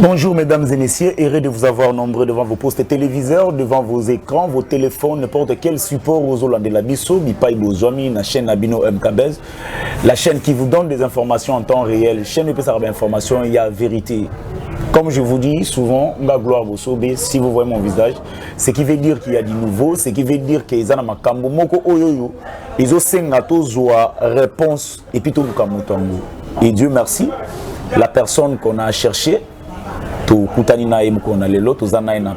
Bonjour mesdames et messieurs, heureux de vous avoir nombreux devant vos postes téléviseurs, devant vos écrans, vos téléphones, n'importe quel support aux Hollandais la Bisso, Bipaï Bozwami, la chaîne Abino MKBez, la chaîne qui vous donne des informations en temps réel, chaîne de PSRB Information, il y a vérité. Comme je vous dis souvent, gloire si vous voyez mon visage, ce qui veut dire qu'il y a du nouveau, ce qui veut dire qu'ils ont ma kambo moko oyoyo, ils ont réponse et puis tout le et Dieu merci, la personne qu'on a cherchée,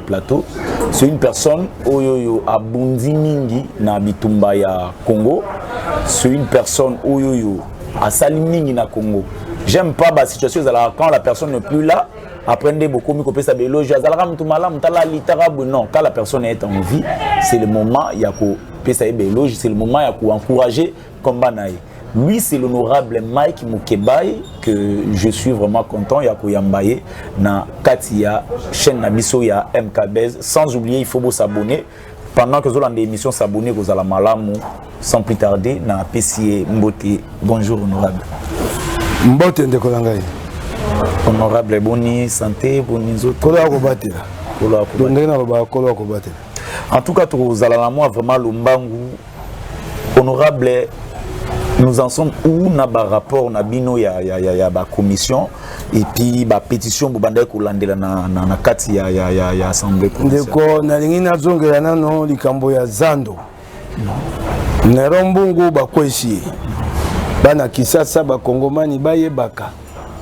plateau, c'est une personne oyoyo abundi mingi na bitumba ya Congo, c'est une personne oyoyo asali mingi na Congo. J'aime pas la situation quand la personne n'est plus là, apprenez beaucoup mieux que ça béloge non, quand la personne est en vie, c'est le moment il y a c'est le moment il y a encourager combat naï. Lui, c'est l'honorable Mike Mukebaye que je suis vraiment content. Il y a Koyambaye, na Katia, chaîne Nabiso, il y a MKBez. Sans oublier, il faut s'abonner. Pendant que vous avez l'émission s'abonner, vous allez malamu. Sans plus tarder, na PCA Mbote. Bonjour, honorable. Mbote Ndekolangaï. Honorable, bonne santé, bonne autres. En tout cas, vous allez vraiment l'umbangu. Honorable. Nous en sommes où na ba rapport na bino ya ba commission et puis ba pétition bu banda ko landela na kati ya assemblée provinciale. Ndeko na lingi na zongela nano likambo ya Zando. Na rombungu ba kwesi. Bana kisasa ba kongomani bayebaka.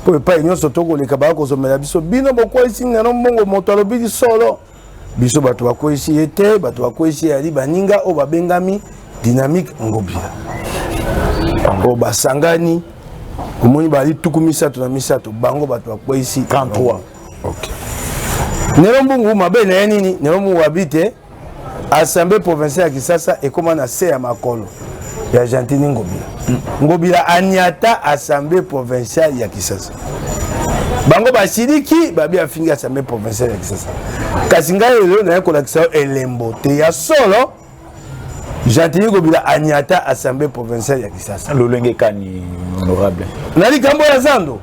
Po pa nyonso toko leka ba ko somela biso bino bo kwesi na rombungu moto alobi solo. Biso bato ba kwesi ete bato ba kwesi ali baninga o ba bengami dynamique ngobila. O basangani omoni bali tukumisato na misato bango bato bakwa ici 33. OK. Nerombungu mabe na nini nerombungu habite Assemblée provinciale ya Kisasa ekoma na se ya makolo ya Gentini Ngobila. Ngobila anyata Assemblée provinciale ya Kisasa. Bango basiliki babi afingi Assemblée provinciale ya Kisasa. Kasinga lelo na ko lakisa elembo te ya solo Gentini Ngobila anyata Assemblée provinciale ya Kisasa. Lolenge kani honorable. Nali kambo ya Zando.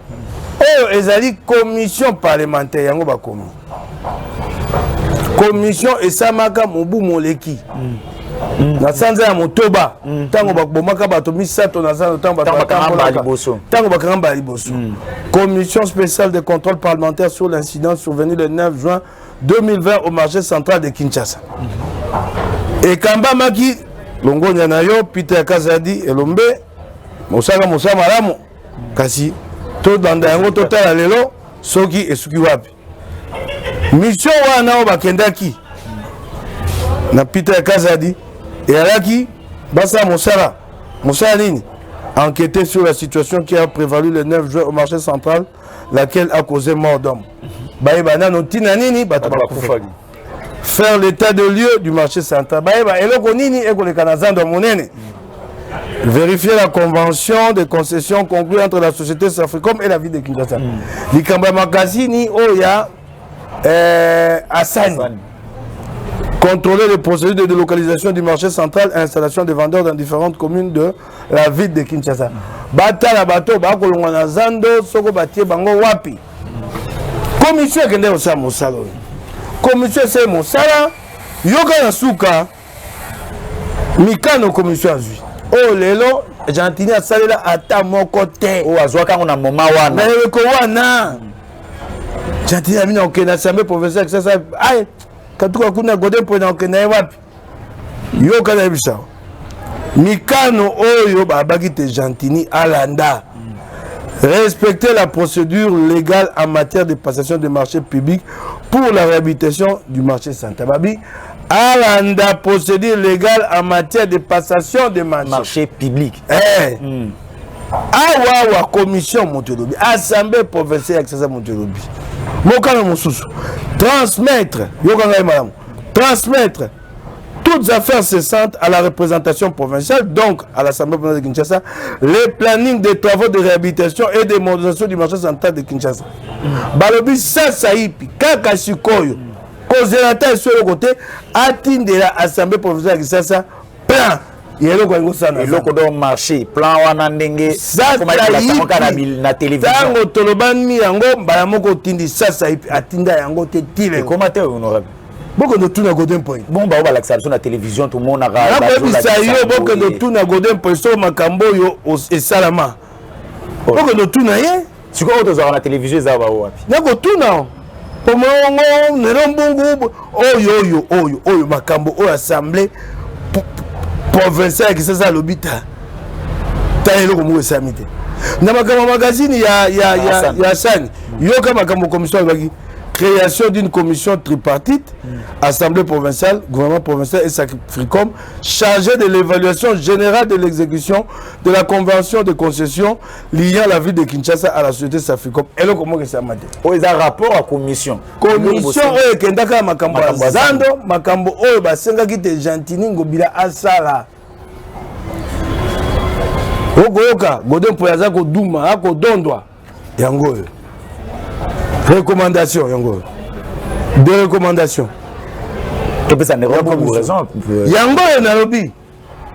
Oyo ezali commission parlementaire yango ba komi. Commission esamaka mobu moleki. Na sanza ya motoba. Tango bakbomaka bato misato na Zando tango bakamba liboso. Tango bakamba liboso. Commission spéciale de contrôle parlementaire sur l'incident survenu le 9 juin 2020 au marché central de Kinshasa. Et Kamba Maki Longonya na yo Peter Kazadi elombe mosaka mosama malamu kasi to danda yango totala lelo soki esuki wapi mission wana o bakendaki na Peter Kazadi elaki basa mosala nini enquêter sur la situation qui a prévalu le 9 juin au marché central laquelle a causé mort d'homme baïbana no tina nini batabakufali faire l'état de lieu du marché central. Vérifier la convention de concession conclue entre la société Safricom et la ville de Kinshasa. Likamba Makazini Oya Assani. Contrôler les procédures de délocalisation du marché central et installation des vendeurs dans différentes communes de la ville de Kinshasa. Bata la bateau, Bakolongwana Zando, Soko Batie Bango Wapi. Commission Kende Osa Mosalo. Commission c'est mon sala yoga na suka mikano commission azui oh lelo Gentini asalela ata moko te o azwaka na moma wana na ko wana Gentini amina okena Assemblée provinciale ça ay katuka kuna godin po na okena wapi yoga na bisa mikano oyo babaki te Gentini alanda. Respecter la procédure légale en matière de passation de marché public pour la réhabilitation du marché Santa-Babi. Alanda procédure légale en matière de passation de marché public. Awa commission Montelobi, Assemblée provinciale accès Montelobi. Mokana Mosusu. Transmettre, transmettre toutes affaires cessantes à la représentation provinciale, donc à l'Assemblée provinciale de Kinshasa, les plannings des travaux de réhabilitation et de modernisation du marché central de Kinshasa. Balobi Sasaipi, Kakashikoyo, Kozerata sur le côté, atteint de l'Assemblée provinciale de Kinshasa, plan yelo ko ngo sana eloko do marché plan wana ndenge na télévision tango tolobani yango mbala moko tindi sasa atinda yango te tile comment te honorable boko no tuna Golden Point bon ba la sur la télévision tout le monde a bisa yo boko no tuna Golden Point so makambo yo esalama boko no tuna ye siko oto la télévision za ba wapi nako tuna pomo ngo nerombungu oyo makambo o assemblée provincial qui ça l'obita taelo ko mo samite na makambo magazine ya sani yo kama commission baki création d'une commission tripartite assemblée provinciale gouvernement provincial et Sacricom chargée de l'évaluation générale de l'exécution de la convention de concession liant la ville de Kinshasa à la société Sacricom et le comment que ça mate o eza rapport à commission oyo kendaka makambo zando makambo oyo basenga kite Gentini Ngobila asala okoyoka Golden Point aza ko duma ako dondwa yango recommandation yango deux recommandations to ça ne pas raison yango na lobi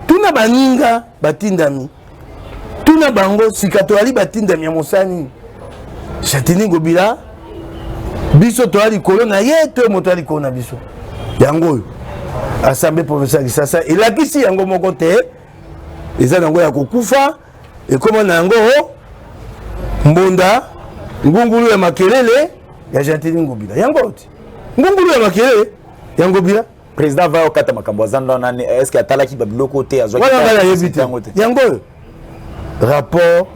tuna baninga batindami tuna bango sikatwali batindami ya mosani Gentini Ngobila biso to ali kolona ye to moto ali kona biso yango assemblée provinciale Kisasa elakisi yango moko te eza nango ya kokufa ekoma na yango mbonda ngungulu ya makelele ya Gentini Ngobila yango ngungulu ya makelele ya Ngobila président va okata makambo azando nani est-ce que atalaki babiloko te azwa yango rapport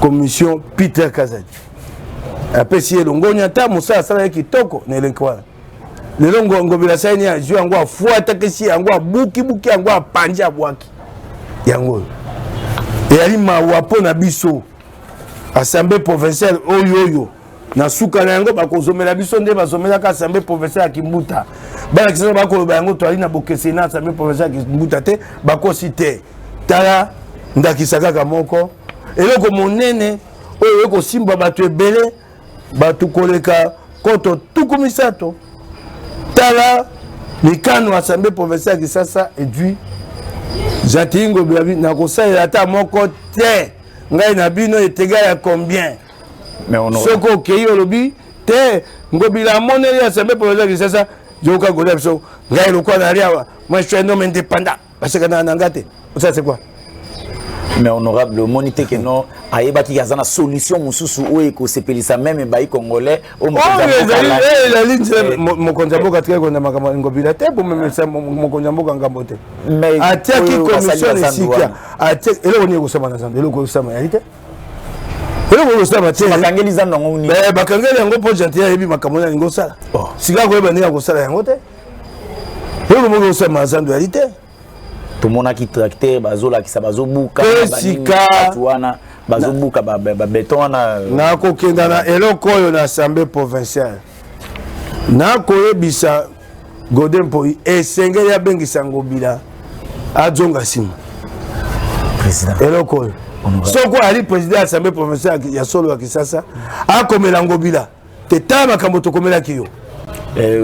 commission Peter Kazadi apesi elongonya ta musa sala kitoko na elenkwa lelo Ngobila saini ya juu yango afuata kesi yango buki yango apanja bwaki yango eyali mawapo na biso assemblée provinciale oyo na suka na yango bakozomela biso nde bazomelaka assemblée provinciale ya Kimbuta bana kisasa bakoloba yango to ali na bokese na assemblée provinciale ya Kimbuta te bakosi te tala ndakisaka kaka moko eloko monene oyo ekosimba bato ebele bato koleka koto tukumisato tala mikano assemblée provinciale ya Kisasa edui Gentini Ngobila na kosalela ata moko te ngai na bino etegala ya combien mais on soko okei olobi te Ngobila moneli assemblée provinciale ya Kisasa joka gola biso ngai lokwa na ria moi je suis un homme indépendant parce que na ngate ça c'est quoi mais honorable monité que non ayeba ki yazana solution mususu oyo ko sepelisa même bayi congolais o la ligne mokonjamboka tike ko na makambo Ngobila te pour même ça mokonjamboka ngambo te mais atiaki commission esikia ati eloko ni kosama na zando eloko kosama ya ite eloko kosama te bakangeli zando ngoni bakangeli yango po Gentini yebi makambo na ngo sala sika ko yeba ni ya kosala yango te eloko mo kosama na zando ya ite tomonaki tracteur bazolakisa bazobuka sika wana bazobuka babeton wana na kokenda na eloko oyo na assemblée provinciale na koyebisa Golden Point esengeli abengisa Ngobila ajonga sima président eloko oyo soko ali président ya assemblée provinciale ya solo ya Kisasa akomela Ngobila te tala makambo tokomelaki yo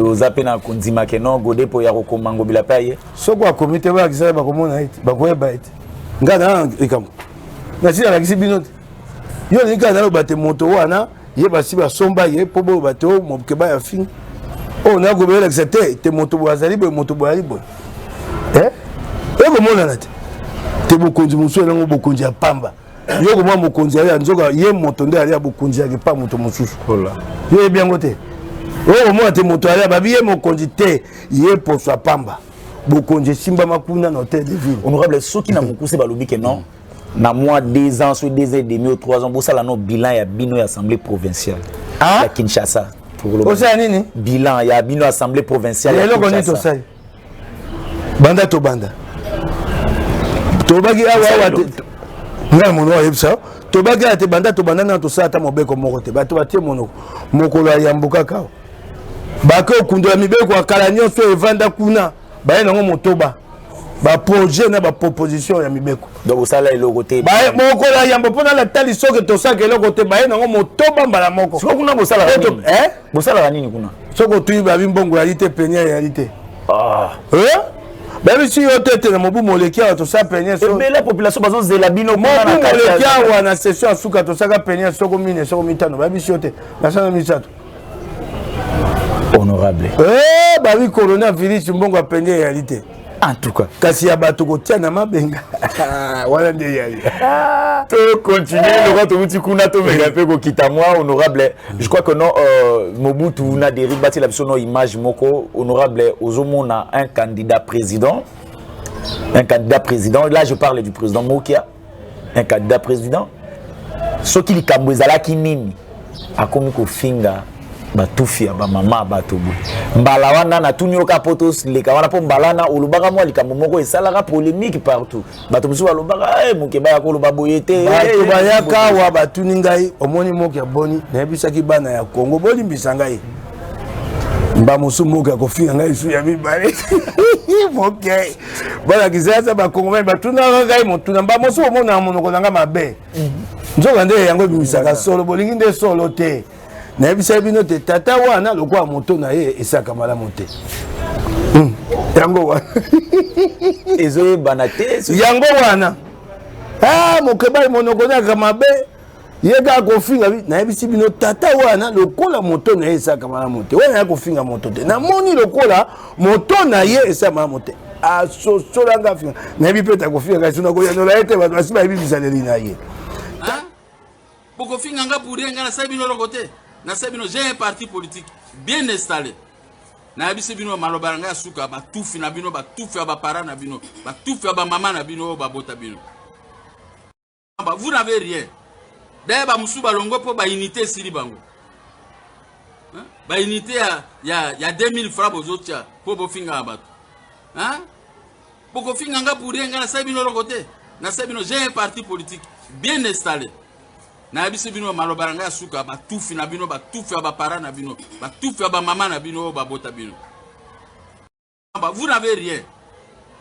ozape na kondima ke non Golden Point ya kokoma Ngobila paye soko akomite ba Kisasa bakomona ite bakoyeba ite ngana ikambo na sila lakisi bino yo nika na bate moto wana ye basi basomba ye pobo bato mokeba ya fin o na Ngobila accepter te moto bwazali bo moto bwali bo komona na te bokonzi musu elango bokonzi ya pamba yo komwa mokonzi ya nzoka ye moto nde ali ya bokonzi ya pa moto mususu yo ye biango te o komona te moto ali babi ye mokonzi te ye poso ya pamba bokonzi simba makuna na hôtel de ville honorable soki na mokuse balobi ke non na mois 2 ans soit 2 ans et demi ou 3 ans bosala no bilan ya bino ya assemblée provinciale ya Kinshasa osa nini bilan ya bino assemblée provinciale ya Kinshasa banda to banda tobaki awa nga mono yebsa tobaki ate banda to banda na to sata mobeko moko te bato batie mono mokolo ya mbuka kao bako kundo ya mibeko akala nyonso evanda kuna baye nango motoba ba projet na ba proposition ya mibeko donc ça là le côté baye moko la yambo pona la tali soke to saka le côté baye nango motoba mbala moko soko kuna bosala bosala nini kuna soko tu ba bimbongo ya lite penia ya lite Même si on était dans mon molékia, tout ça peigné. Mais la population, par exemple, c'est la bino. Mon molékia ou en session à souka, tout ça peigné, sur le mine, sur le mitano. Même si on était, la salle de misato. Honorable. Eh, bah oui, coronavirus, bon, va peigner réalité. En tout cas. Kasi ya bato ko tia na mabenga. Voilà de yali. To continuer le roi Mobutu kuna to mega pe ko kita moi honorable. Je crois que non Mobutu na dérive bâti la no image moko honorable ozomona un candidat président. Un candidat président, là je parle du président Mokia. Un candidat président. Ce qui likambo ezala kinini akomi ko finga batufia ba mama batobu mbala wana na tunyoka potos leka wana po mbala na olubaka mwa likambo moko esalaka polémique partout bato musu balobaka mokeba ya koloba boyete bato bayaka wa batuni ngai omoni moki ya boni nayebisaki bana ya Congo bolimbisa ngai mba musu moki ya kofinga ngai su ya mibale moki bana kizaza ba Congo ba batuna ngai motuna mba musu omona monoko nanga mabe nzoka nde yango bimisaka solo bolingi nde solo te na ebisa bino te tata wana lokwa moto na ye esaka malamu te yango wana ezo banate yango wana mokeba monoko na mabe yega kofinga na ebisi bino tata wana lokola moto na ye esaka malamu te wana ya kofinga moto te na moni lokola moto na ye esaka malamu te asosola nga finga na ebi peta kofinga kasi na koyanola ete bato basi bayebi bisaleli na ye Boko finga nga pour rien nga na sabino le côté. Na sabino j'ai un parti politique bien installé. Na abisi bino malobara nga suka ba tufi na bino ba tufi ba para na bino ba tufi ba mama na bino ba bota bino. Vous n'avez rien. D'ailleurs ba musu ba longo po ba unité sili bango. Ba unité ya 2000 francs bozotia po bo finga ba. Hein? Boko finga nga pour rien nga na sabino le côté. Na sabino j'ai un parti politique bien installé. Na biso bino malobaranga suka ba tufi na bino ba tufi ba para na bino ba tufi ba mama na bino ba bota bino. Vous n'avez rien.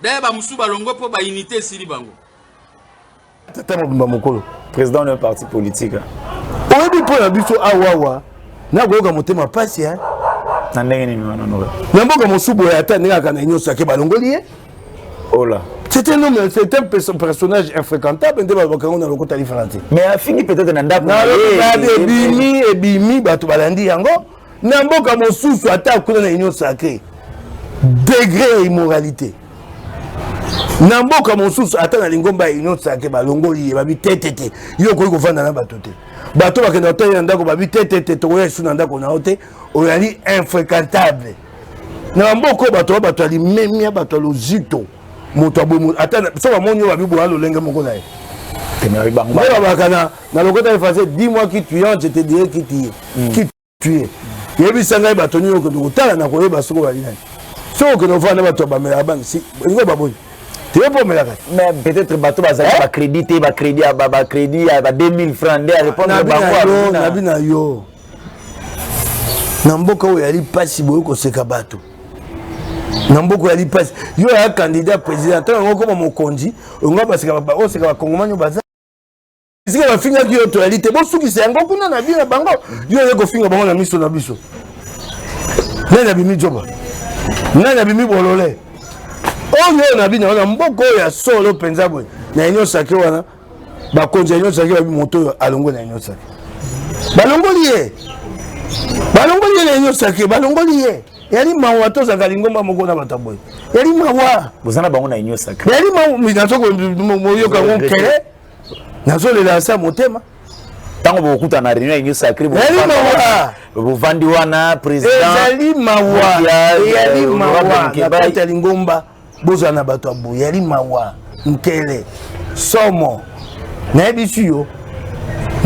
D'ailleurs ba musu ba longo po ba unité sili bango. Tata Mobimba Mokolo président d'un parti politique. Oyebi po na biso awawa na goyoka motema pasi na ndenge ni mwana no. Na mboka mosubo ya ata ndenge kana nyosa ke balongoli ye. Oh là. C'est un homme, c'est un personnage infréquentable. Mais a fini peut-être dans Bimi et Bimi, Bato Balandi Yango. Namboka Mosusu attaque dans l'union sacrée. Degré immoralité. Namboka Mosusu attaque dans l'ingomba union sacrée. Balongoli, Babi Tété. Yoko Gofana Batote. Bato Bakenote Yandako, Babi Tété, Toya Sunandako Naote, Oyali infréquentable. Namboka Bato Batali, Memia Batalo Zito. Moto abomu atana so ba monyo ba bibo alo lenga moko na ye tenari bangba ba kana na lokota efase dis-moi qui tu es je te dirai qui tu es yebi sanga ba toni ko do tala na ko yeba soko ba lina so ko no fana ba to ba mela bank si ngo ba boy te po mela ka mais peut-être bato bazali ba crédit ba 2000 francs nde répondre bango na bina yo na mboka o yali pasi boyo ko seka bato Namboko ya lipasi yo ya candidat président tant ngoko mo mokonzi ngo basika ba o sika ba kongomanyo baza sika ba finga ki to elite bo suki se ngo kuna na bina bango yo ye ko finga bango na miso na biso nena bimi joba nena bimi bolole o yo na bina na mboko ya solo penza boy na enyo sake wana ba konzi enyo sake ba moto alongo na enyo sake balongoli ye na enyo sake balongoli ye yali mawa to za kalingomba moko na bataboy yali mawa bozana bango na inyo sacré yali mawa minazo ko moyo ka ngonkele nazo le la sa motema tango bokuta na réunion inyo sacré yali mawa bovandi wana président yali mawa na kalingomba bozana bato abo yali mawa nkele somo na ebisuyo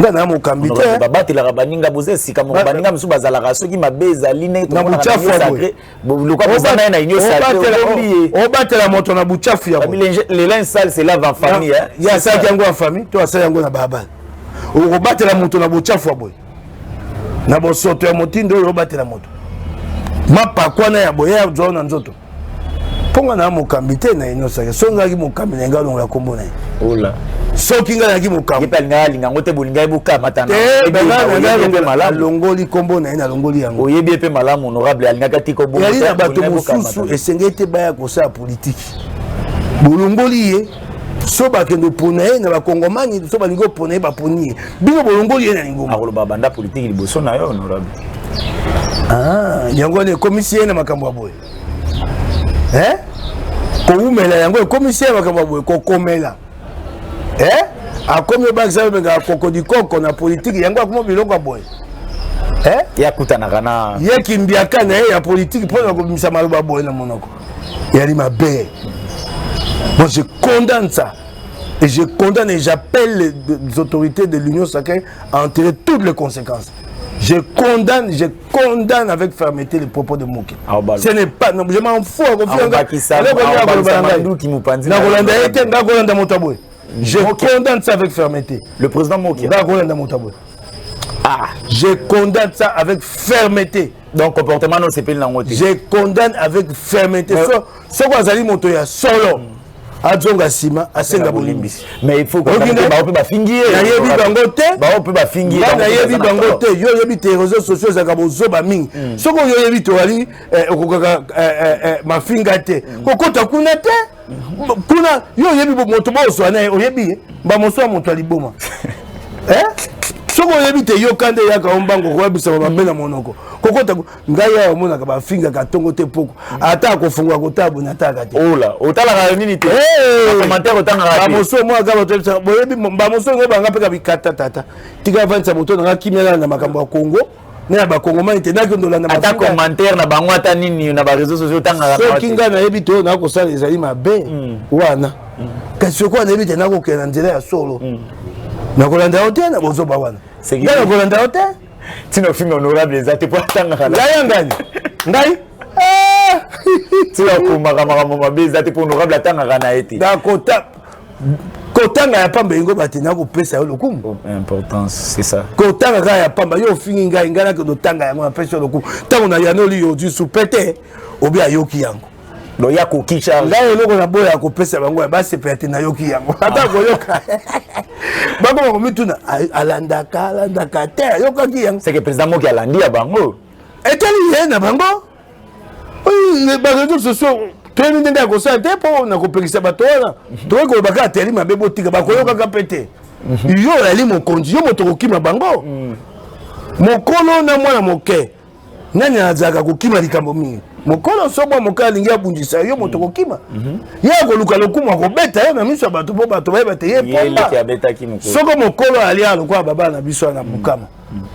ngana mo kambite babatela baninga boze sika mo baninga musu bazalaka soki mabeza line to na buchafu sacré lokwa bozana na inyo sacré o batela moto na buchafu ya les linge sale c'est lave en famille ya sa yango en famille to asa yango na baba o batela moto na buchafu boy na bosoto ya motindo o batela moto mapa kwana ya boya jo na nzoto ponga na mo kambite na inyo sacré songa ki mo kambine ngalo la kombo na ola soki nga naki mokambo yepe alinga ngote bolinga ebuka matana alongoli kombo na ye nalongoli yango oyebi epe malamu honorable alingaka tika obongo yali na bato mosusu esengeli te baya kosala politiki bolongoli ye so bakende pona ye na bakongomani so balingi opona ye baponi ye bino bolongoli ye na lingomba akoloba banda politiki liboso na yo honorable yango wana ekomisi ye na makambo ya boye koumela yango ekomisi ye na makambo ya boye kokomela akomi obakisa obenga kokodi koko na politiki yango akomi biloko ya boye yakutanaka na ye kimbiaka na ye ya politiki mpona kobimisa maloba boye na monoko yali mabe. Moi je condamne ça et je condamne et j'appelle les autorités de l'Union sacrée à en tirer toutes les conséquences. Je condamne avec fermeté les propos de Moké. Ce n'est pas, non, je m'en fous. Je condamne ça avec fermeté. Le président Moké. Je condamne ça avec fermeté. Donc comportement non c'est pas une je condamne avec fermeté. Ce qu'on a dit moto ya solo. Adjonga sima asenga bolimbisi. Mais il faut que on peut finir. Na yebi bangote. On peut finir. Na yebi bangote. Yo yebi tes réseaux sociaux za kabozo ba mingi. Soko yo yebi to ali okokaka mafinga te. Kokota kuna te. Kuna yo yebi moto ba oswana o yebi ba moso moto aliboma. Soko yebi te yo kande yaka ombango ko yebisa ba mbena monoko. Kokota ngai ya omona ka ba finga ka tongo te poko. Ata ko fungwa ko tabu na taka te. Ola, otala ka nini te. Commentaire otanga ka. Ba moso mo ka boto bisa bo yebi ba moso ngo banga pe ka bikata tata. Tika vansa moto na kimela na makambo ya Congo. Na ba Congo mani te na ko ndolanda ata commentaire na bango ata nini na ba réseaux sociaux tanga ka. So kinga na yebi to na ko sala ezali mabe. Wana. Kasi ko na yebi te na ko kena nzela ya solo. Na kolanda hotel na bozo ba wana. C'est que kolanda hotel. Tino film honorable les até pour tanga ka. Ngai ngani. Ngai. Tino kumaka mama beza até pour honorable atanga kana ete. Da kota. Kotanga ya pamba ingo batina ko pesa yo lokumu. Importance c'est ça. Kotanga ka ya pamba yo fingi ngai ngana ko tanga ya ngwa pesa yo lokumu. Tango na yanoli yo du supete obi ayoki yango. Do ya ko kisha ngai eloko na boya ko pesa bango ba sepete na yoki yango. Ata ko yoka. Bango ko mituna alandaka te yoka ki yango. C'est que président Moki alandi ya bango. Etali ye na bango. Oui, les réseaux sociaux tout le monde ko sa te po na ko pekisa bato wana. To ko baka ateli mabe botika ba ko yoka ka pete. Yo ali mo konji yo moto ko kima bango. Mokolo na mwana moke. Nani azaka ko kima likambo mingi. Mokolo sobo moka lingi abundisa yo moto ko kima. Ya ko luka lokumu ko beta yo na miso bato po bato ba beta ye pomba. Soko mokolo ali aloko baba na biso na mukama.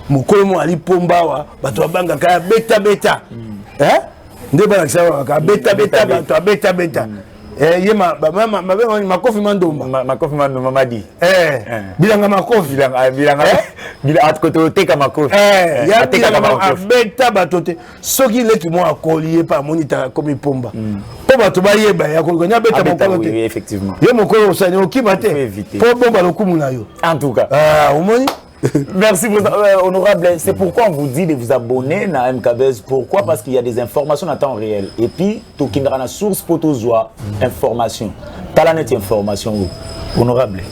Mokolo mo ali pomba wa bato banga ka beta. Nde bana kisha ka beta bato beta. Ye mama makofi mandomba. Makofi mandomba madi. Bilanga makofi bila atkoto teka makofi. Ya teka makofi. Beta batote. Soki leki mo akolier pa monita comme pomba. Po bato ba yeba ya ko nya beta mokolo te. Oui effectivement. Ye mokolo osani okima te. Po bomba lokumu na yo. En tout cas. Omoni. Merci, honorable. C'est pourquoi on vous dit de vous abonner à MKBuzz. Pourquoi? Parce qu'il y a des informations en temps réel. Et puis, tout qui n'a source pour tout soit information. T'as net information, honorable.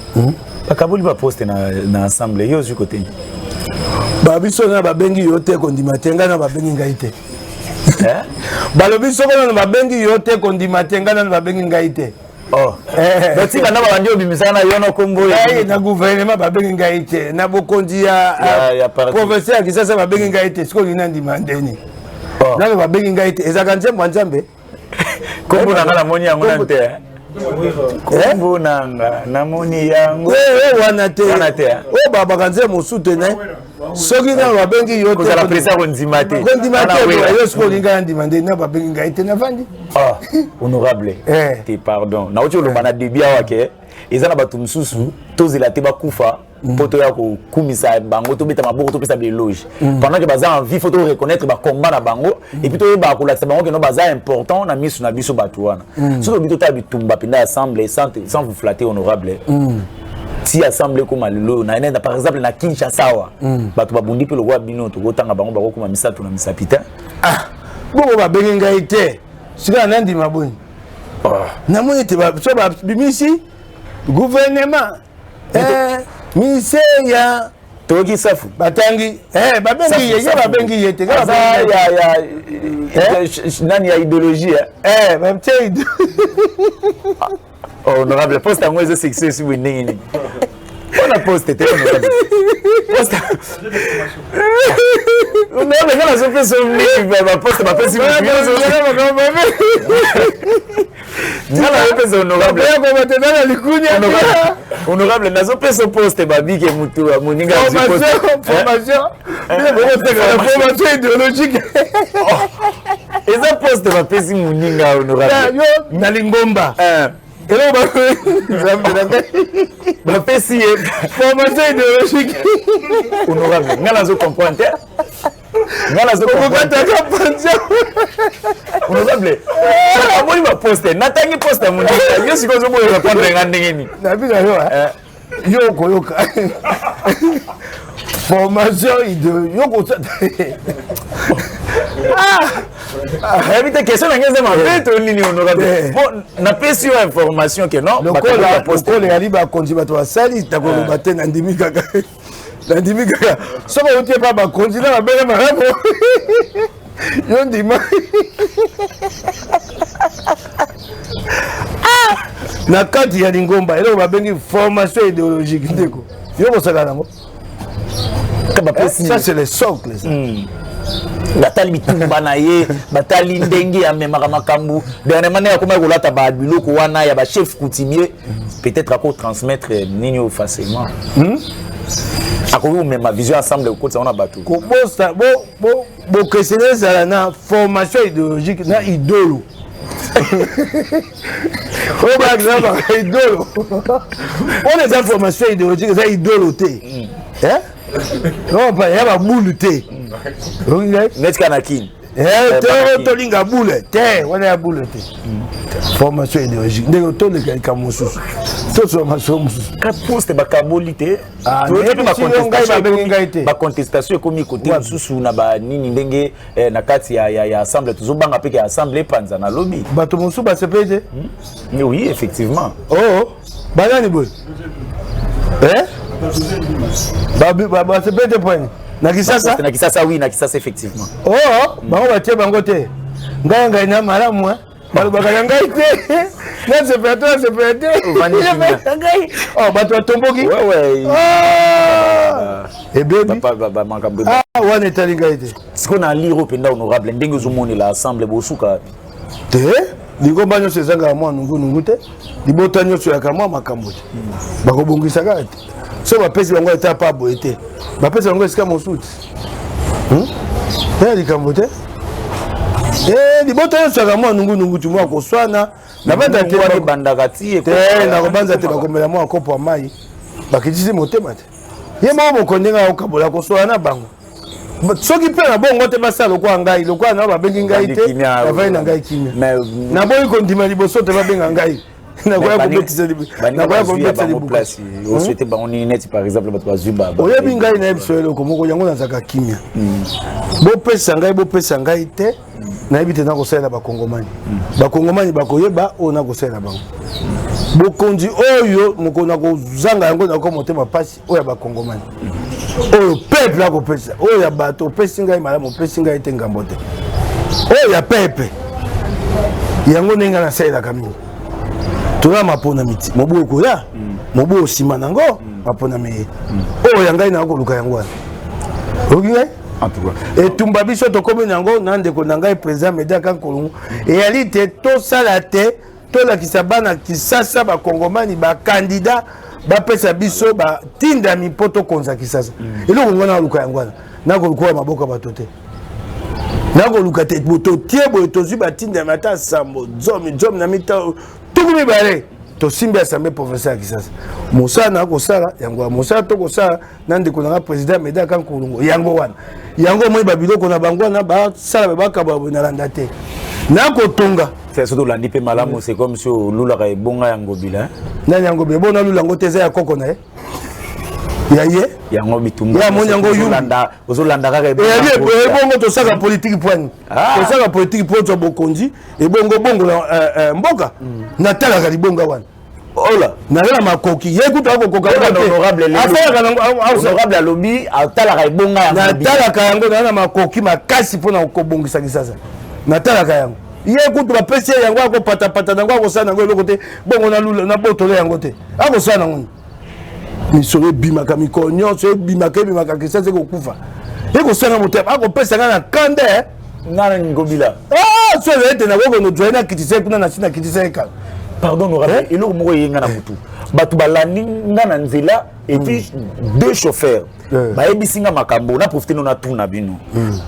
Bakaboli va poster dans l'ensemble. Yo du côté. Babiso na babengi yote kondimatenga na babengi ngaite. Balobiso na babengi yote kondimatenga na babengi ngaite. Oh, donc si maintenant on dit au bimisana yono kombo na gouvernement ba bengi ngaite na bokondi ya professeur qui ça ba bengi ngaite siko lina ndimandeni na ba bengi ngaite ezaka nzembo nzambe kombo na ngala moni yango na te kombo na moni yango wana te o baba kanze musute na soki na ba bengi yote ko la presa ko ndimate yo siko linga ndimandeni na ba bengi ngaite na vandi honorable te pardon na ocho lo bana debia wake ezana batu mususu tozela te bakufa poto ya ko kumisa bango to beta maboko to pesa beloge pendant que baza envie faut reconnaître ba combat na bango et puis to ba ko la bango que no baza important na misu na biso batu wana so bito ta bitumba pinda assemblée sans vous flatter honorable si assemblée comme alelo na par exemple na Kinshasa wa batu babundi pe lo wa bino to kotanga bango bako kuma misatu na misapita bongo ba bengi ngaite sika nandi maboni na moni te ba so ba bimisi gouvernement Miseya Toki safu batangi babengi yeye babengi yete ya nani ya idéologie bamtei honorable poste en moins sexy si vous n'ingini on a posté honorable poste on a la sope sur ma poste ma pesi honorable nazo pesa poste babike mutu moninga formation idéologique eza poste bapesi moninga honorable na lingomba bapesi ye formation idéologique honorable nga nazo comprendre honorable amoni baposte natangi poste ya moninga yo sikoyo ozoboyo répondre nga ndenge nini nabika yo okoyoka formation idéologique habite question na ngeze mabe to nini honorable bon napesi yo information que non lokole yali bakonzi bato basali takoloba te nandimi kaka soki otie pa bakonzi na babele malamu yo ndima na kati ya lingomba eloko babengi formation idéologique ndeko yo kosala nango ça c'est le socle ça batali bitumba na ye batali ndenge amemaka makambo dernièrement ya koma kolata ba biloko wana ya ba chef coutumier peut-être ako transmettre nini facilement akoki ma vision ensemble okotisa wana bato kobosa bokesene ezala na formation idéologique na idolo oyo baexemple idolo oyo eza formation idéologique eza idolo te ya babulu te netika na kini tolinga bule te wana ya bule te formation idéologique ndenge toleka likambo mosusu tosola maso mosusu poste bakaboli te bacontestation ekomi kote mosusu na banini ndenge na kati ya assemble tozobanga mpe ya assemble epanza na lobi bato mosusu basepeli te oui effectivement banani boye basepeli te poani na Kisasa oui na Kisasa effectivement bango batie bango te ngai na malamu balobaka na ngai te na sepete bato batomboki ebebi wana etali ngai te siko na lire openda honorable ndenge ozomonela assemble bosuka te lingomba nyonso ezangaka mwa nungunungu te libota nyonso yaka mwa makambo te bakobongisaka te so bapesi bango eta pa boye te bapesi bango esika mosuti ya likambo te libota nyonso yaka mwa nungunungu ti mwa koswana nabanda te nakobanza te bakomela mwa kopo ya mai bakitisi motema te ye moko mokonde ngai akokabola koswana na bango soki mpe na bongo te basala lokwa ngai lokwa na babengi ngai te bavai na ngai kimia naboyi kondima liboso te babenga ngai oyebi ngai na yebiso eloko moko yango nazaka kimia bopesa ngai te nayebi te nakosalela bakongomani bakongomani bakoyeba oyo nakosalela bango bokonzi oyo mokona kozanga yango nako motema pasi oyo ya bakongomani oyo peuple akopesa oyo ya bato opesi ngai malamu opesi ngai te ngambo te oyo ya peuple yango ndenge nasalelaka mingi tola mapona miti mobu okoya mobu osima nango mapona meye oyo ya ngai nakoluka yango wana oki ngai etumba biso tokomi nango na ndeko na ngai président Media Kankolongo eyali te tosala te tolakisa bana Kisasa bakongomani bakandida bapesa biso batindami mpo tokonza Kisasa eloko ngo nakoluka yango wana nakoluka maboko bato te nakoluka te totie boye tozwi batindami ata sambo zomi na mita tuku mibale tosimbi assemblée provinciale ya Kisasa mosala na kosala yango mosala to kosala na ndeko na président Media Kankolongo yango wana yango moi babiloko na bango na basala bakaba na landa te na kotonga c'est surtout landi pe malamu c'est comme si lula ka ebonga yango bila na yango be bona lula ngo teza ya koko na ye yango bitumba ya moni yango ozolanda kaka ebongo tosaka politique poani tosaka politique po to bokonzi ebongo bongo na mboka na talaka libonga wana ola na makoki ye kuta ko koka honorable à lobby atalaka ibonga na talaka yango na makoki makasi pona ko bongisa kisasa na talaka yango ye kuta ba pesi yango ko pata nango ko sana ngo lokote bongo na lula na botolo yango te ako sana ngo ni sore bimaka mikonyo so bimaka kisasa ko kufa ye ko sana mote ako pesa na kande ngana ngobila so ete na ko no joina kitise kuna na sina kitise ka pardon honorable et lo mo yenga na mutu batu balandi ngana nzela et puis deux chauffeurs ba ebisinga makambo na profiter na tuna bino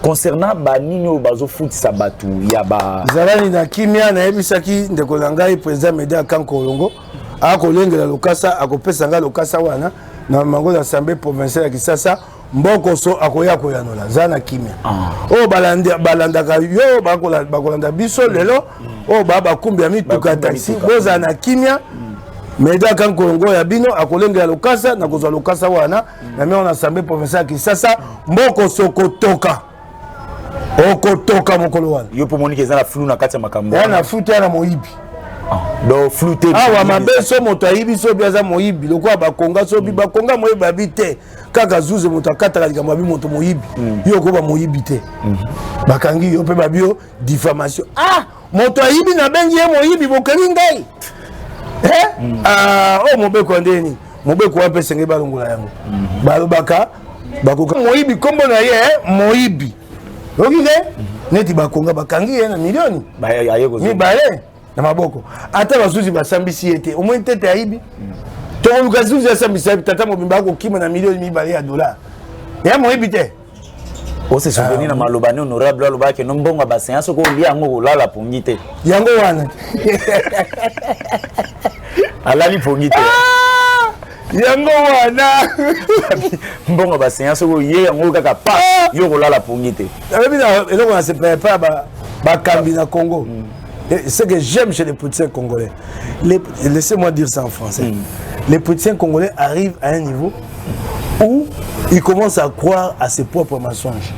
concernant ba nino bazo futisa batu ya ba zalani na kimia na ebisaki ndeko langai président Media Kanko Longo akolengela lokasa akopesa nga lokasa wana na mango ya assemblée provinciale ya Kisasa mboko so akoya koyanola zana kimia o balandaka yo bakolanda biso lelo o baba kumbi ya mituka taxi boza na kimia Media Kanko Longo ya bino akolengela lokasa na kozwa lokasa wana na mimi na assemblée provinciale ya Kisasa mboko so kotoka okotoka mokolo wana yo po monike za na flou na kati ya makambo na futa na moyibi do flouté awa mabeso moto ayibi so biaza moyibi lokwa bakonga so bakonga moyibi babite kaka zuze moto akataka likambo abi moto moyibi yo ko ba moyibi te bakangi yo pe babio diffamation moto ayibi na bengi ye moyibi bokangi ngai o mobeko ndeni mobeko wape senge balongola yango balobaka bakoka moyibi kombo na ye moyibi okike neti bakonga bakangi ye na milioni mibale na maboko ata basuzi basambisi ete au moins tete aibi to lukazuzi asambisi tata mobimba ko kima na milioni mibale ya dollars ya moyibi te o se souvenir na malobani honorable aloba ke no mbongo ba séance ko lia ngo lala pongite yango wana alali pongite yango wana mbongo ba séance ko ye yango kaka pa yo ko lala pongite abebi na eloko na se prépare ba kambi na Congo. Ce que j'aime chez les politiciens congolais, laissez-moi dire ça en français, les politiciens congolais arrivent à un niveau où ils commencent à croire à ses propres mensonges.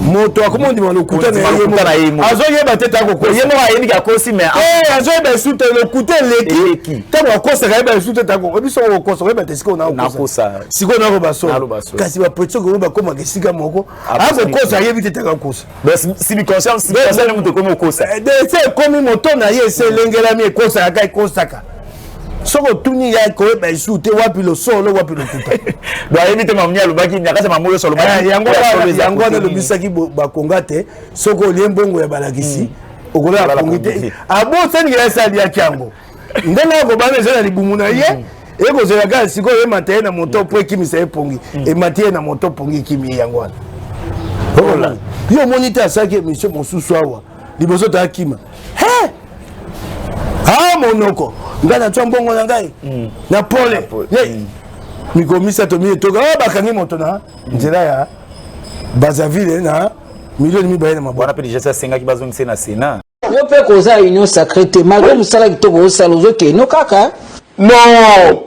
Moto comment on dit le couteau na azo yeba teta ko ko yemo a yebi ka kosi mais azo yeba sute le couteau leki tabo kosa ka yeba sute ta ko biso ko kosa yeba tesiko na kosa siko na ko baso kasi ba petso ko ba koma ke sika moko azo kosa yebi teta ka kosa si bi conscience si personne ne muto ko kosa de c'est comme moto na ye se lengela mi kosa ka kosa ka soko tuni ya ko ba sute wapi lo solo wapi lo kuta ba yebite mamnya lobaki nyakasa mamoyo solo ba yango na lobisaki ba kongate soko liembongo ya balakisi okola la kongite abo sani ya sali ya kyango ndena ko bana zana libumu na ye eko zela ga siko ye mataye na moto po kimisa epongi e mataye na moto pongi kimi yango wana ola yo monita saki monsieur mosusu awa liboso ta kima monoko ngana twa mbongo na ngai na pole mikomisa to mi toka bakangi moto na nzela ya Brazzaville na milioni mibale na mabwana pe déjà ça senga ki bazongisa na Sénat yo pe koza union sacrée te malgré musala kitoko osala ozoke no kaka non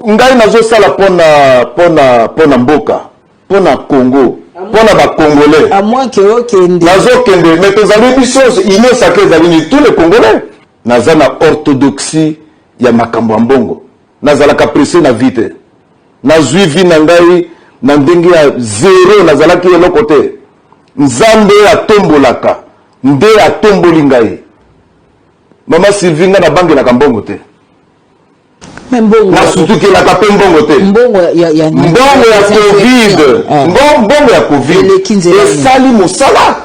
ngai nazo sala pona mboka pona Congo pona ba congolais à moins que okende nazo kende mais tozali biso union sacrée zali tous les congolais nazana orthodoxie ya makambo ya mbongo nazalaka pressé na vite nazwi vi na ngai na ndenge ya zero nazalaki eloko te nzambe atombolaka nde atomboli ngai mama Sylvie nga nabangelaka mbongo te nasutukelaka mpe mbongo te mbongo ya covid esali mosala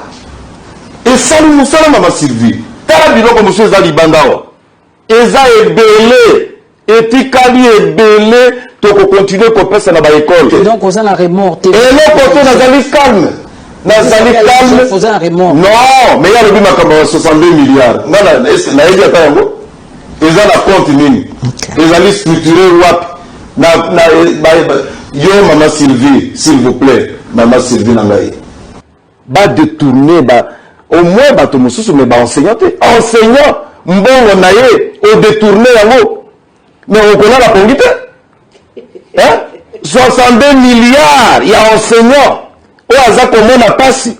mama Sylvie tala biloko mosusu eza libanda awa eza ebele etikali ebele tokokontinue kopesa na baekole donc oza na remords te eloko te nazali calme non mais ya lobi makambo ya 62 milliards nga nayebi ata yango eza na compte nini ezali structuré wapi yo mama Sylvie s'il vous plaît mama Sylvie na ngai badetourne au moins bato mosusu me baenseignant te enseignant mbongo na ye odetourne yango mais okolala pongi te 62 milliards ya enseignant oyo aza komona pasi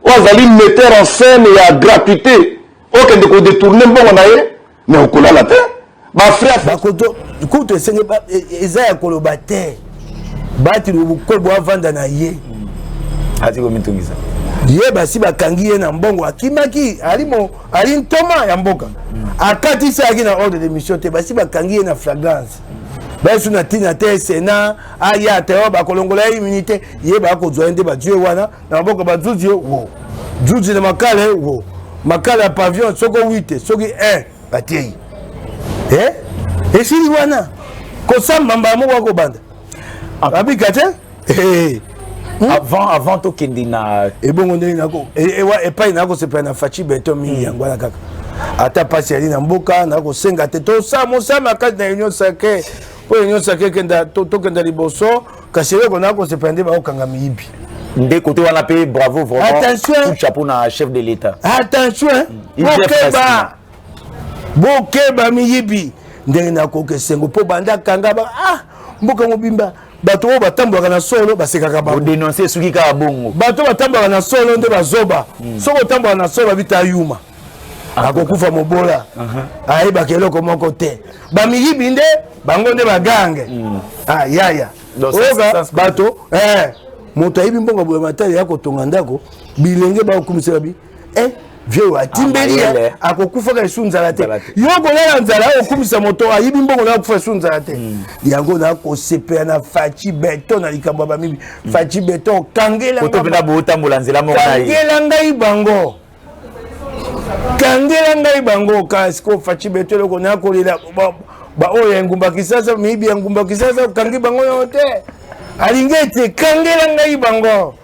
oyo azali metteur en scène ya gratuité okende kodetourne mbongo na ye mais okolala te ma frère bakoto kuto esenge eza ya koloba te bati lubukobo avanda na ye ati komitungisa ye basi bakangi ye na mbongo akimaki ali ntoma ya mboka akatisaki na ordre de mission te basi bakangi ye na flagrance basu na tina te sena aya te bakolongola immunité ye bakozwa nde badie wana na mboka bazuzi wo zuzi na makale wo makale ya pavillon soko 8 soki 1 batie esili wana kosamba mbala moko akobanda abika te avant tokende na ebongo ndenge nako epai nakosepela na faci beton mingi yango wana kaka ata pasi ali na mboka nakosenga te mosama kati na union sacré po union sacré tokenda liboso kasi eloko nakosepela nde bakokanga miyibi nde côté wana pe bravo vraiment attention tout chapeau na chef de l'état attention bokeba miyibi ndenge nakoka esengo mpo banda kanga mboka mobimba bato oyo batambolaka na solo basekaka bango dénoncer soki kaka bongo bato batambolaka na solo nde bazoba soki otambolaka na solo babita yuma akokufa mobola ayebaka eloko moko te bamiyibi nde bango nde bagange yaya oyoka bato moto ayibi mbongo boye matali ya kotonga ndako bilenge bakokumisela bi vieux atimbeli akokufaka esu nzala te yo kolala nzala okumisa moto ayibi mbongo na kufa esu nzala te yango na kosepela na faci beton na likambo bamibi faci beton kangela ngai bango kasiko faci beton loko na kolela ba oyo engumba kisasa mibi ya ngumba kisasa kangi bango yo te alingete kangela ngai bango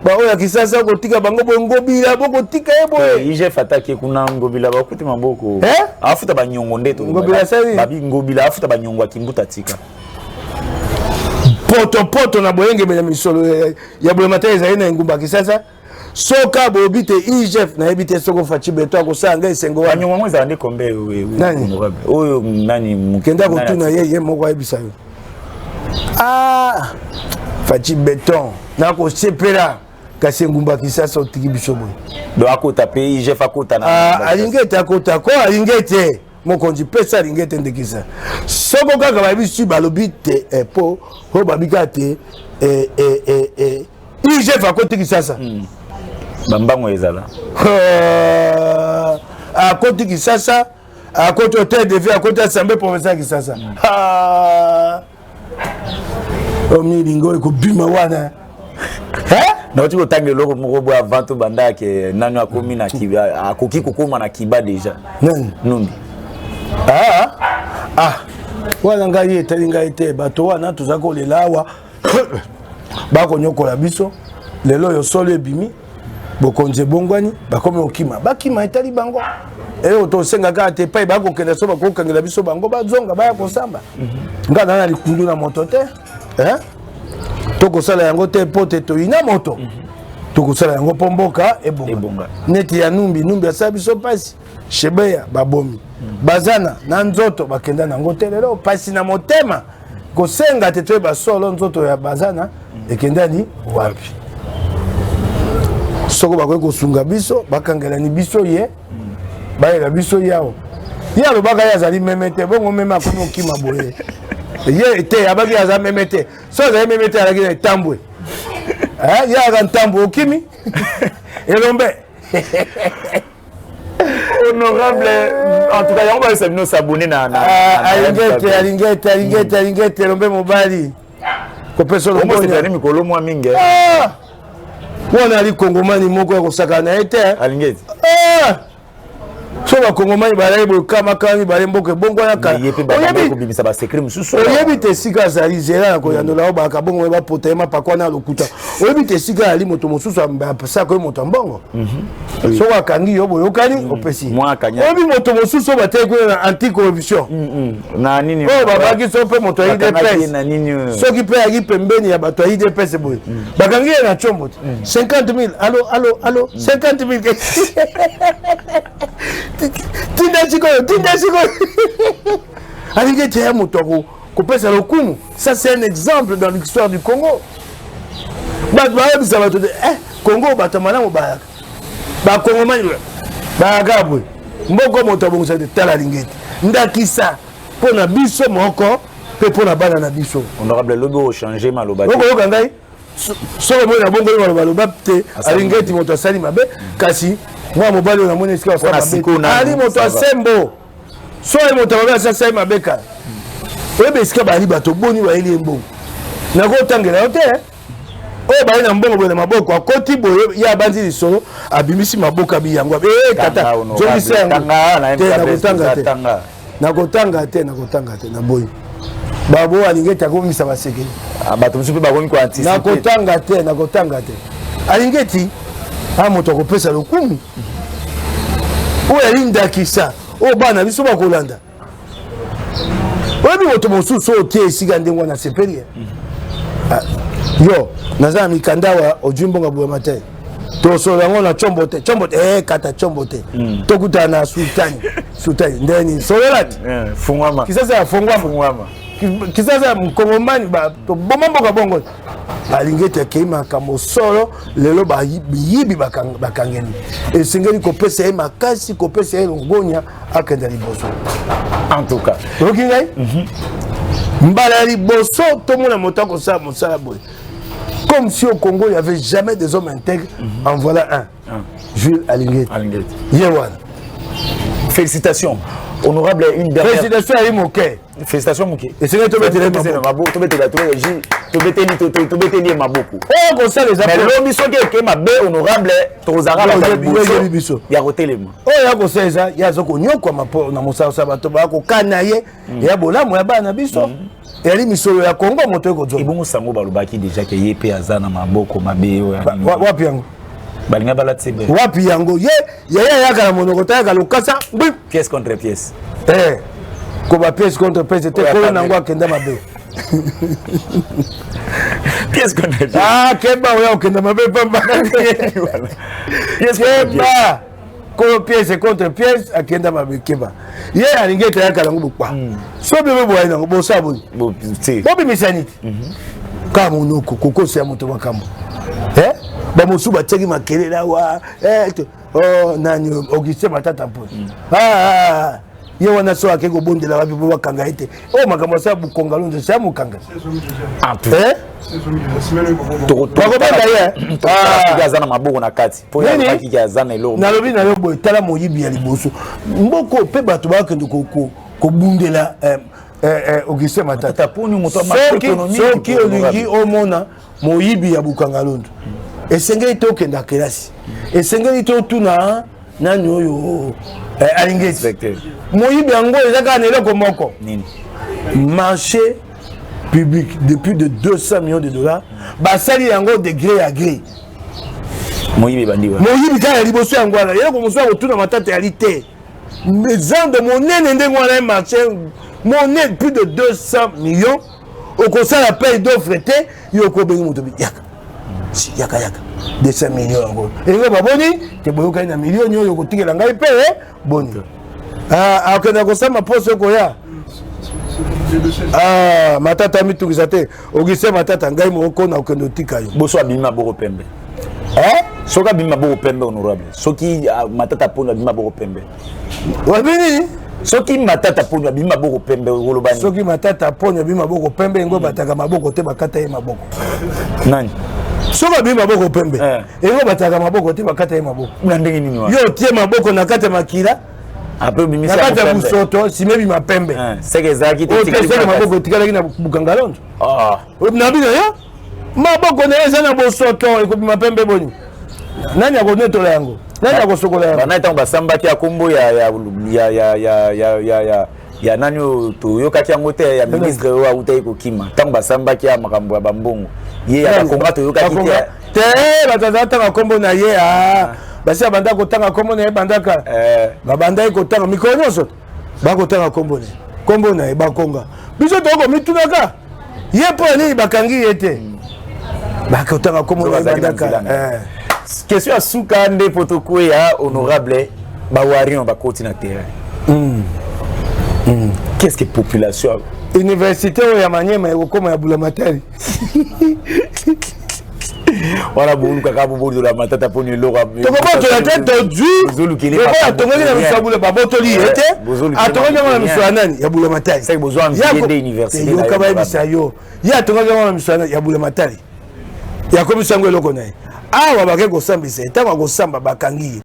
ba oya kisasa kotika bango bo ngobila boko tika eboye ije fataki kuna ngobila bakuti maboko afuta banyongo ndeto ngobila sali babi ngobila afuta banyongo kimbuta tika poto na boyenge bela misolo ya boye mataya za ina ngumba kisasa soka bobite IGF na ebite soko faci beto akosanga esengo wa banyongo mweza ande kombe oyo nani mukenda kotuna ye moko ayebisa yo faci beton na kosepela kasi ngumba kisasa otiki biso boye do akota pe IGF akota na alingete akota ko alingete mokonzi pesa alingete ndekisa soko kaka babisu balobi te po ho babika te IGF akoti kisasa bambango ezala akoti kisasa akoti hotel de ville akoti assemblée provinciale kisasa omilingo ekobima wana na otiko tangi loko moko bo avant to banda ke nanu akomi na kiba akoki kokoma na kiba déjà numbi wana ngai etali ngai te bato wana toza kolela awa bakonyokola biso lelo oyo solo ebimi bokonzi ebongwani bakomi okima bakima etali bango eyo tosengaka te epai bakokenda so bakokangela biso bango bazonga baya kosamba ngai nana likundu na moto te tokosala yango te po te toyina moto tokosala yango mpo mboka ebonga neti ya numbi asala biso pasi shebeya babomi bazana na nzoto bakenda nango te lelo pasi na motema kosenga te toyeba solo nzoto ya bazana ekendani wapi soko bakoki kosunga biso bakangelani biso ye bayela biso yawo ye alobaka ye azali meme te bongo meme akomi okima boye ye te abaki aza meme te so azali meme te alaki na etambwe ye aka ntambwe okimi elombe honorable en tout cas yango ba sabino s'abonner na alingete elombe mobali kopesa lomboni mikolo mwa mingi wana ali kongomani moko ya kosaka na ye te alingete so bakongomani balai bokamaka mibale mboka ebongwana oyebi te esika azali zela na koyandola oyo baka bongo bapota ye mapakwa na lokuta oyebi te esika ali moto mosusu apesaka ye moto ya mbongo soko akangi yo boyokani opesi oyebi moto mosusu oyo bateki kuna na anti-corruption oyo babaki so mpe moto ya idps soki mpe yaki pembeni ya bato ya idps boye bakangi ye na tshombo te 50 000 alo 50 000 tinda sikoyo alingi ete ya moto kopesa lokumu. Ça c'est un exemple dans l'histoire du Congo. Bato bayebisa bato de Congo bato malamu bayaka bakongomani bayaka boye mboko moto abongisa te tala lingete ndakisa pour na biso moko pe pour na bana na biso honorable lobo changer maloba oko kangai so mo na bongo maloba te alingeti moto asali mabe kasi moi mobali na moni esika sa mabe ali moto asembo so moto mabe asali mabe ka ebe esika bali bato boni wa eli embo na ko tangela te oyo bali na mbongo boye na maboko akoti boye ya banzi lisolo abimisi maboko abi yango tata zongisa yango nakotanga te na boye babo alingeti akomisa baseke bato mosusu mpe bakomi koanticipe nakotanga te alingeti moto akopesa lokumu oyo alindakisa oyo bana biso bakolanda oyebi moto mosusu oyo tie esika ndenge wana sepeli yo naza na mikanda wa ojumbonga bwema te tosolo yango na chombo te kata chombo te tokutana na sultani ndeni sololati fungwama kisasa ya fungwama kisasa ya mkongomani toboma mboka bongo alingeti akei makambo solo lelo bayibi bakangeni esengeli kopesa ye makasi kopesa ye longonya akenda liboso en tout cas oki ngai mbala ya liboso tomona moto akosala mosala boye comme si au Congo il n'y avait jamais des hommes intègres. En voilà un. Jules Alingeti. Yewan. Félicitations. Honorable, une dernière. Félicitations à Imoke. Félicitations Mouké. Et c'est là que tu vas te mettre ma beaucoup. Oh, comme ça les apôtres. Mais l'homme qui est ma bé honorable, Tozara la biso. Il y a roté les mains. Oh, il y a comme ça, il y a zoko nyoko ma po na musa sabato ba ko kanaye. Il y a bola mo ya ba na biso. Eli misolo ya Congo moto eko zo. Ibongo sango balobaki déjà que yepe azana maboko mabe wapi yango balinga balatsebe wapi yango ye yaka na monoko ta yaka lokasa pièce contre pièce ko ba pièce contre pièce te ko na ngo akenda mabe pièce contre pièce keba oya okenda mabe pamba keba ko pièce contre pièce akenda mabe keba ye alingeta yaka na ngo bukwa so bebe boya na ngo bosabu bobi misaniti kama monoko kokosi ya moto makambo bamosu batiaki makelele awa nani Augustin Matata mpo ye wana so akeki kobondela wapi po bakanga ete oyo makambo asala bukonga londo saya mokanga bakobenda ye aza na maboko na kati nalobi na yo boye tala moyibi ya liboso mboko mpe bato bakende kobundela Augustin Matata soki olingi omona moyibi ya bukanga londo esengeli te okenda kelasi esengeli te otuna nani oyo alingeti moyibi yango ezaka na eloko moko marché public de plus de 200 millions de dollars basali yango de gré à gré moyibi kaka ya liboso yango wana eloko mosusu ya kotuna matata yali te exemple monene ndenge wana ye marché monene plus de 200 millions okosala paye d'offre te yo okobengi moto yaka 200 millions yango elingo baboni te boyokani na millioni oyo kotikela ngai mpe boni akenda kosama poso okoya matata mitungisa te Augustin Matata ngai moko na okende otika yo boso abimi maboko pembe soki abimi maboko pembe honorable soki Matata poni abimi maboko pembe wabini soki Matata poni abimi maboko pembe olobani soki Matata poni abimi maboko pembe ngo bataka maboko te bakata ye maboko nani soki abimi maboko pembe ngo bataka maboko te bakata ye maboko na ndenge nini wa yo tie maboko na kati ya makila après bimisa na kati ya busoto simebi mapembe seke ezalaki te seke maboko etikalaki na bukanga londo na bino yo maboko na ye eza na bosoto ekobima pembe boni nani akonetola yango nani akosokola yango bana ntango basambaki ya kombo ya nani oyo toyokaki yango te ya ministre oyo autaki kokima ntango basambaki ya makambo ya bambongo ye ya bakonga toyokaki te bato azala tanga kombo na ye basi abanda kotanga kombo na ye bandaka babandaki kotanga mikolo nyonso bakotanga kombo na ye bakonga biso tokomitunaka ye mpo ya nini bakangi ye te bakotanga kombo na ye bandaka question ya suka nde protokole ya honorable bawarion bakoti na terrain qu'est-ce que population université oyo ya Manyema ekokoma ya Bulamatari Voilà bon kaka bobo de la matata pour nous lora. To ko to la tête du. Bozolu kele pas. To ko na misabule ba botoli ete. Atonga na miswanani ya bule matali. C'est besoin de université. Yo kaba bisayo. Ya tonga na miswanani ya bule matali. Ya ko misango eloko na. Awa ba ke ko sambisa, tanga ko samba bakangi.